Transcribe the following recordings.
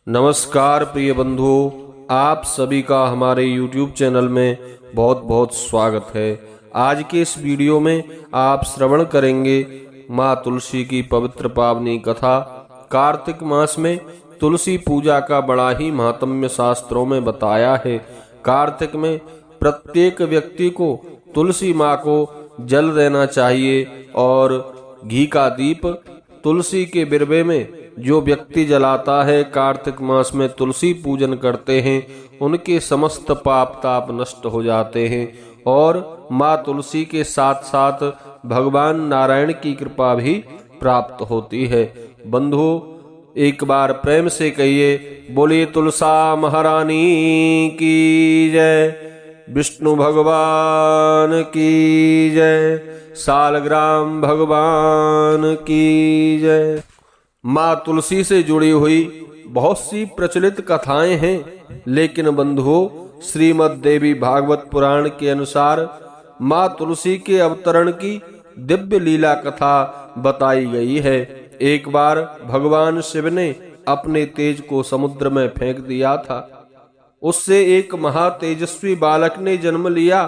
नमस्कार प्रिय बंधुओं, आप सभी का हमारे YouTube चैनल में बहुत बहुत स्वागत है। आज के इस वीडियो में आप श्रवण करेंगे माँ तुलसी की पवित्र पावनी कथा। कार्तिक मास में तुलसी पूजा का बड़ा ही महात्म्य शास्त्रों में बताया है। कार्तिक में प्रत्येक व्यक्ति को तुलसी माँ को जल देना चाहिए और घी का दीप तुलसी के बिरबे में जो व्यक्ति जलाता है, कार्तिक मास में तुलसी पूजन करते हैं, उनके समस्त पाप ताप नष्ट हो जाते हैं और माँ तुलसी के साथ साथ भगवान नारायण की कृपा भी प्राप्त होती है। बंधुओं, एक बार प्रेम से कहिए, बोलिए तुलसा महारानी की जय, विष्णु भगवान की जय, सालग्राम भगवान की जय। माँ तुलसी से जुड़ी हुई बहुत सी प्रचलित कथाएं हैं, लेकिन बंधुओं, श्रीमद् देवी भागवत पुराण के अनुसार माँ तुलसी के अवतरण की दिव्य लीला कथा बताई गई है। एक बार भगवान शिव ने अपने तेज को समुद्र में फेंक दिया था। उससे एक महातेजस्वी बालक ने जन्म लिया।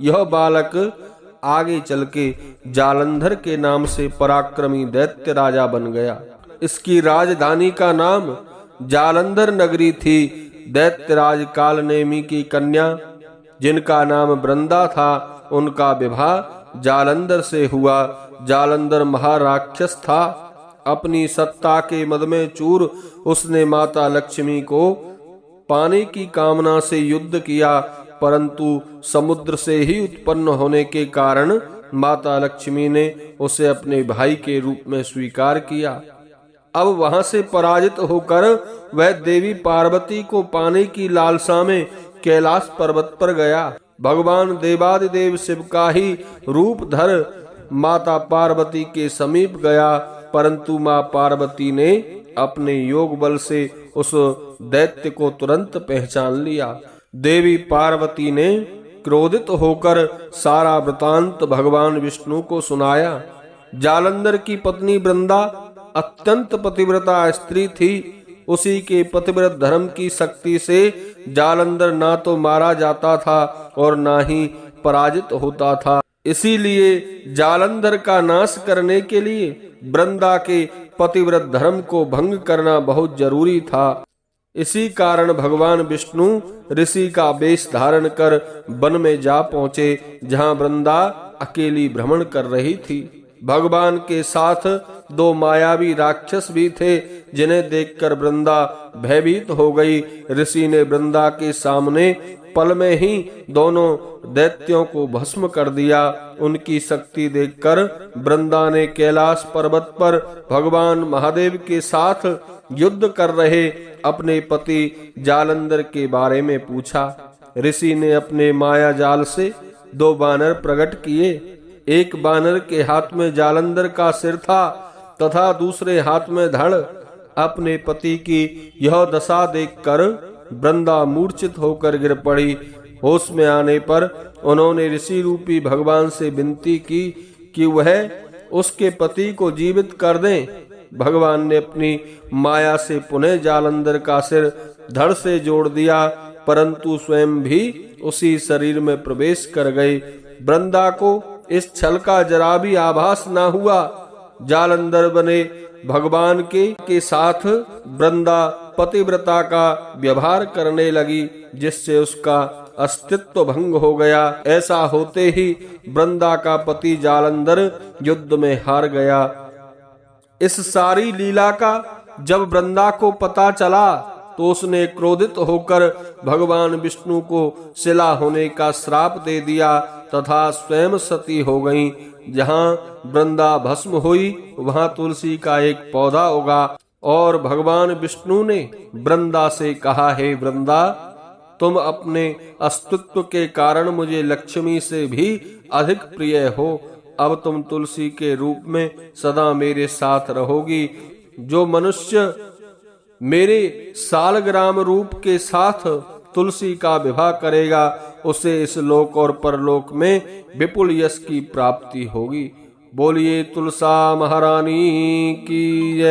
यह बालक आगे चल के जालंधर के नाम से पराक्रमी दैत्य राजा बन गया। इसकी राजधानी का नाम जालंधर नगरी थी। दैत्यराज कालनेमी की कन्या, जिनका नाम वृंदा था, उनका विवाह जालंधर से हुआ। जालंधर महाराक्षस था। अपनी सत्ता के मद में चूर उसने माता लक्ष्मी को पाने की कामना से युद्ध किया, परंतु समुद्र से ही उत्पन्न होने के कारण माता लक्ष्मी ने उसे अपने भाई के रूप में स्वीकार किया। अब वहां से पराजित होकर वह देवी पार्वती को पाने की लालसा में कैलाश पर्वत पर गया। भगवान देवादिदेव शिव का ही रूप धर माता पार्वती के समीप गया, परंतु माँ पार्वती ने अपने योग बल से उस दैत्य को तुरंत पहचान लिया। देवी पार्वती ने क्रोधित होकर सारा वृतांत भगवान विष्णु को सुनाया। जालंधर की पत्नी वृंदा अत्यंत पतिव्रता स्त्री थी। उसी के पतिव्रत धर्म की शक्ति से जालंधर ना तो मारा जाता था और ना ही पराजित होता था। इसीलिए जालंधर का नाश करने के लिए वृंदा के पतिव्रत धर्म को भंग करना बहुत जरूरी था। इसी कारण भगवान विष्णु ऋषि का वेश धारण कर वन में जा पहुंचे, जहां वृंदा अकेली भ्रमण कर रही थी। भगवान के साथ दो मायावी राक्षस भी थे, जिन्हें देखकर वृंदा भयभीत हो गई। ऋषि ने वृंदा के सामने पल में ही दोनों दैत्यों को भस्म कर दिया। उनकी शक्ति देखकर वृंदा ने कैलाश पर्वत पर भगवान महादेव के साथ युद्ध कर रहे अपने पति जालंधर के बारे में पूछा। ऋषि ने अपने माया जाल से दो बानर प्रकट किए। एक बानर के हाथ में जालंधर का सिर था तथा दूसरे हाथ में धड़। अपने पति की यह दशा देखकर वृंदा मूर्छित होकर गिर पड़ी। होश में आने पर उन्होंने ऋषि रूपी भगवान से विनती की कि वह उसके पति को जीवित कर दें। भगवान ने अपनी माया से पुनः जालंधर का सिर धड़ से जोड़ दिया, परंतु स्वयं भी उसी शरीर में प्रवेश कर गए। वृंदा को इस छल का जरा भी आभास न हुआ। जालंधर बने भगवान के साथ वृंदा पतिव्रता का व्यवहार करने लगी, जिससे उसका अस्तित्व भंग हो गया। ऐसा होते ही वृंदा का पति जालंधर युद्ध में हार गया। इस सारी लीला का जब वृंदा को पता चला तो उसने क्रोधित होकर भगवान विष्णु को शिला होने का श्राप दे दिया तथा स्वयं सती हो गईं। जहां वृंदा भस्म हुई, वहां तुलसी का एक पौधा उगा और भगवान विष्णु ने वृंदा से कहा, हे वृंदा, तुम अपने अस्तित्व के कारण मुझे लक्ष्मी से भी अधिक प्रिय हो। अब तुम तुलसी के रूप में सदा मेरे साथ रहोगी। जो मनुष्य मेरे सालग्राम रूप के साथ तुलसी का विवाह करेगा, उसे इस लोक और परलोक में विपुल यश की प्राप्ति होगी। बोलिए तुलसा महारानी की जय।